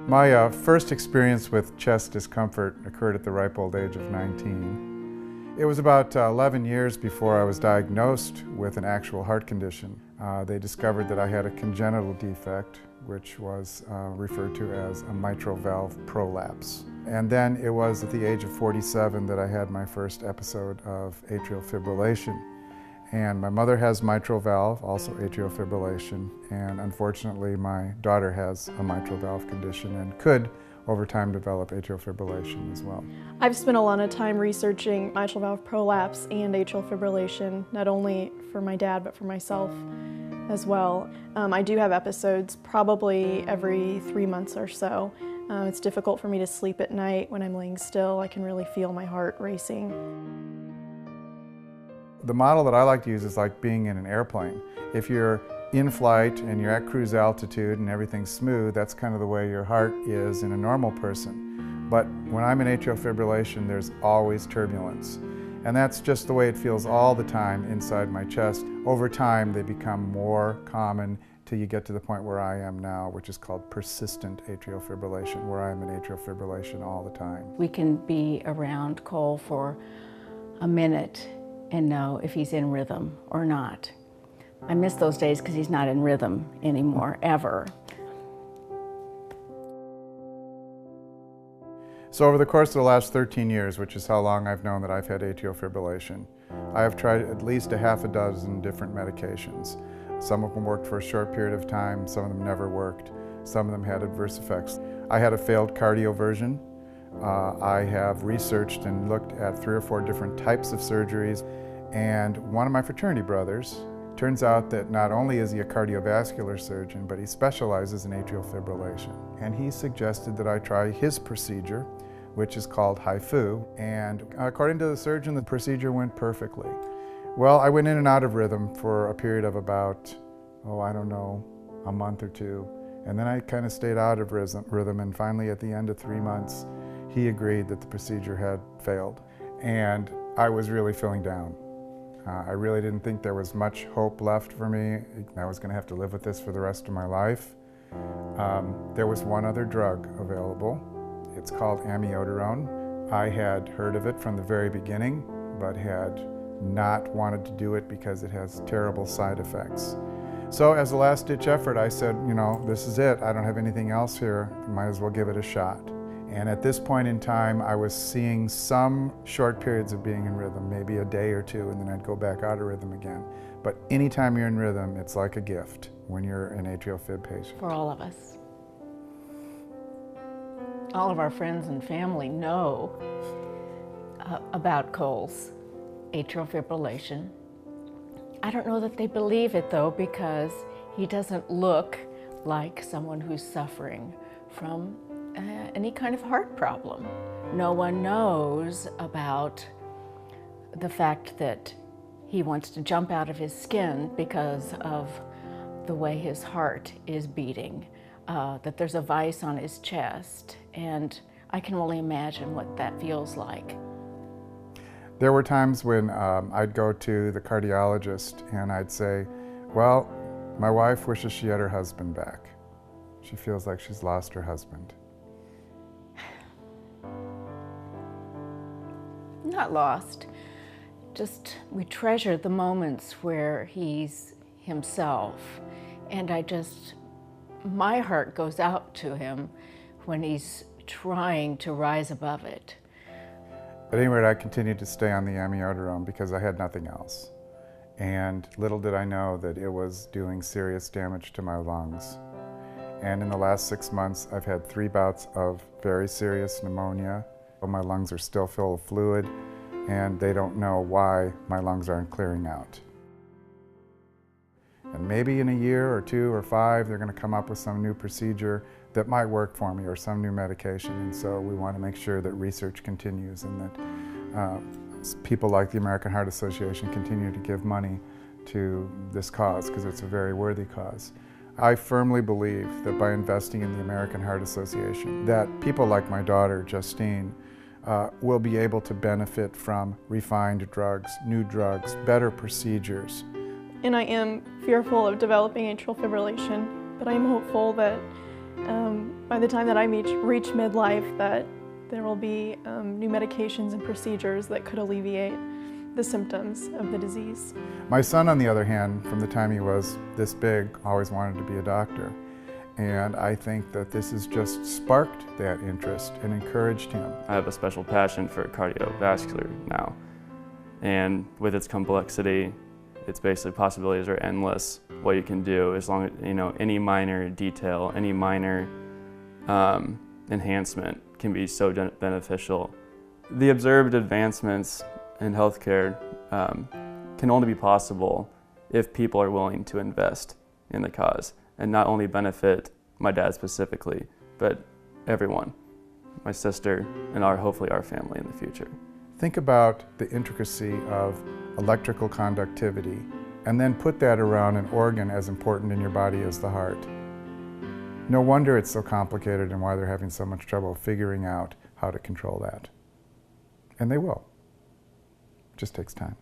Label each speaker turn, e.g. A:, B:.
A: My first experience with chest discomfort occurred at the ripe old age of 19. It was about 11 years before I was diagnosed with an actual heart condition. They discovered that I had a congenital defect, which was referred to as a mitral valve prolapse. And then it was at the age of 47 that I had my first episode of atrial fibrillation. And my mother has mitral valve, also atrial fibrillation, and unfortunately my daughter has a mitral valve condition and could over time develop atrial fibrillation as well.
B: I've spent a lot of time researching mitral valve prolapse and atrial fibrillation, not only for my dad but for myself as well. I do have episodes probably every 3 months or so. It's difficult for me to sleep at night when I'm laying still. I can really feel my heart racing.
A: The model that I like to use is like being in an airplane. If you're in flight and you're at cruise altitude and everything's smooth, that's kind of the way your heart is in a normal person. But when I'm in atrial fibrillation, there's always turbulence. And that's just the way it feels all the time inside my chest. Over time, they become more common till you get to the point where I am now, which is called persistent atrial fibrillation, where I'm in atrial fibrillation all the time.
C: We can be around Cole for a minute and know if he's in rhythm or not. I miss those days because he's not in rhythm anymore, ever.
A: So over the course of the last 13 years, which is how long I've known that I've had atrial fibrillation, I have tried at least a half a dozen different medications. Some of them worked for a short period of time, some of them never worked, some of them had adverse effects. I had a failed cardioversion. I have researched and looked at 3 or 4 different types of surgeries, and one of my fraternity brothers, turns out that not only is he a cardiovascular surgeon, but he specializes in atrial fibrillation. And he suggested that I try his procedure, which is called HIFU, and according to the surgeon, the procedure went perfectly. Well, I went in and out of rhythm for a period of about, I don't know, a month or 2, and then I kind of stayed out of rhythm, and finally at the end of 3 months, he agreed that the procedure had failed, and I was really feeling down. I really didn't think there was much hope left for me. I was going to have to live with this for the rest of my life. There was one other drug available. It's called amiodarone. I had heard of it from the very beginning, but had not wanted to do it because it has terrible side effects. So as a last-ditch effort, I said, this is it. I don't have anything else here. Might as well give it a shot. And at this point in time, I was seeing some short periods of being in rhythm, maybe a day or 2, and then I'd go back out of rhythm again. But anytime you're in rhythm, it's like a gift when you're an atrial fib patient.
C: For all of us. All of our friends and family know about Cole's atrial fibrillation. I don't know that they believe it though, because he doesn't look like someone who's suffering from any kind of heart problem. No one knows about the fact that he wants to jump out of his skin because of the way his heart is beating, that there's a vice on his chest, and I can only imagine what that feels like.
A: There were times when I'd go to the cardiologist and I'd say, well, my wife wishes she had her husband back. She feels like she's lost her husband.
C: Not lost, just we treasure the moments where he's himself, and my heart goes out to him when he's trying to rise above it.
A: At any rate, I continued to stay on the amiodarone because I had nothing else. And little did I know that it was doing serious damage to my lungs. And in the last 6 months, I've had 3 bouts of very serious pneumonia. My lungs are still full of fluid, and they don't know why my lungs aren't clearing out. And maybe in a year or 2 or 5, they're going to come up with some new procedure that might work for me, or some new medication. And so we want to make sure that research continues and that people like the American Heart Association continue to give money to this cause, because it's a very worthy cause. I firmly believe that by investing in the American Heart Association, that people like my daughter, Justine, will be able to benefit from refined drugs, new drugs, better procedures.
B: And I am fearful of developing atrial fibrillation, but I am hopeful that by the time that I reach midlife, that there will be new medications and procedures that could alleviate the symptoms of the disease.
A: My son, on the other hand, from the time he was this big, always wanted to be a doctor. And I think that this has just sparked that interest and encouraged him.
D: I have a special passion for cardiovascular now. And with its complexity, its basically possibilities are endless. What you can do, as long as, any minor detail, any minor enhancement can be so beneficial. The observed advancements in healthcare can only be possible if people are willing to invest in the cause and not only benefit my dad specifically, but everyone, my sister, and hopefully our family in the future.
A: Think about the intricacy of electrical conductivity and then put that around an organ as important in your body as the heart. No wonder it's so complicated and why they're having so much trouble figuring out how to control that. And they will. It just takes time.